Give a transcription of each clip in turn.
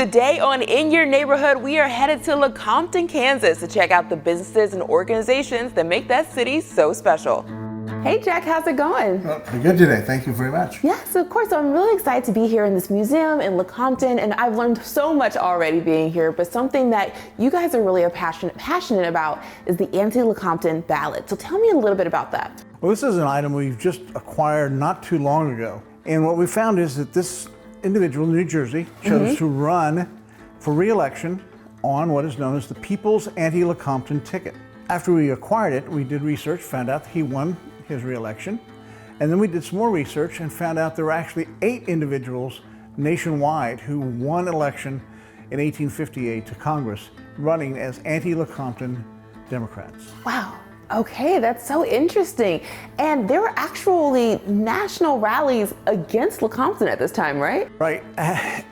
Today on In Your Neighborhood, we are headed to Lecompton, Kansas to check out the businesses and organizations that make that city so special. Hey Jack, how's it going? Pretty good today, thank you very much. Yes, of course. I'm really excited to be here in this museum in Lecompton, and I've learned so much already being here, but something that you guys are really passionate about is the anti-Lecompton ballot. So tell me a little bit about that. Well, this is an item we've just acquired not too long ago. And what we found is that this individual in New Jersey chose to run for re-election on what is known as the People's Anti-Lecompton ticket. After we acquired it, we did research, found out that he won his re-election. And then we did some more research and found out there were actually 8 individuals nationwide who won election in 1858 to Congress running as anti-Lecompton Democrats. Wow. Okay, that's so interesting. And there were actually national rallies against Lecompton at this time, right? Right.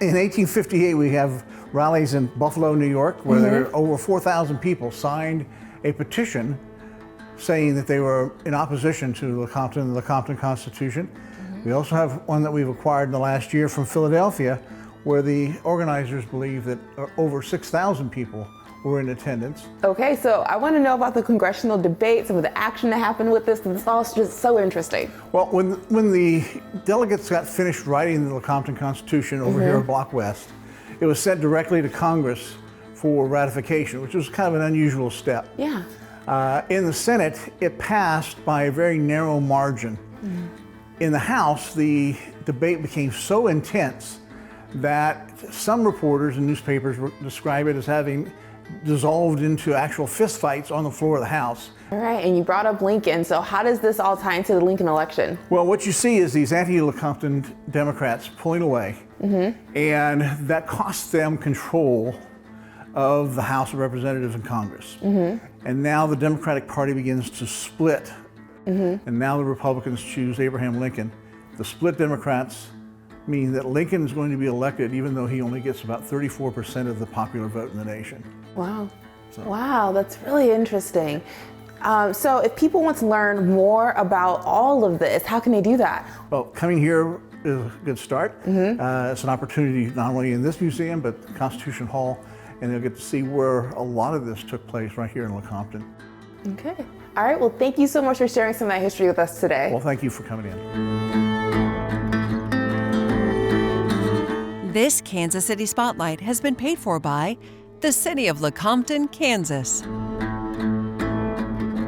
In 1858, we have rallies in Buffalo, New York, where there were over 4,000 people signed a petition saying that they were in opposition to Lecompton and the Lecompton Constitution. We also have one that we've acquired in the last year from Philadelphia, where the organizers believe that over 6,000 people were in attendance. Okay, so I want to know about the congressional debate, some of the action that happened with this, and it's all just so interesting. Well, when the delegates got finished writing the Lecompton Constitution over here at Block West, it was sent directly to Congress for ratification, which was kind of an unusual step. Yeah. In the Senate, it passed by a very narrow margin. In the House, the debate became so intense that some reporters and newspapers describe it as having dissolved into actual fistfights on the floor of the House. All right, and you brought up Lincoln, so how does this all tie into the Lincoln election? Well, what you see is these anti-Lecompton Democrats pulling away, and that cost them control of the House of Representatives and Congress. And now the Democratic Party begins to split, and now the Republicans choose Abraham Lincoln. The split Democrats mean that Lincoln is going to be elected even though he only gets about 34% of the popular vote in the nation. Wow. Wow, that's really interesting. So if people want to learn more about all of this, how can they do that? Well, coming here is a good start. It's an opportunity not only in this museum, but the Constitution Hall, and they'll get to see where a lot of this took place right here in Lecompton. Okay. All right, well, thank you so much for sharing some of that history with us today. Well, thank you for coming in. This Kansas City Spotlight has been paid for by the City of Lecompton, Kansas.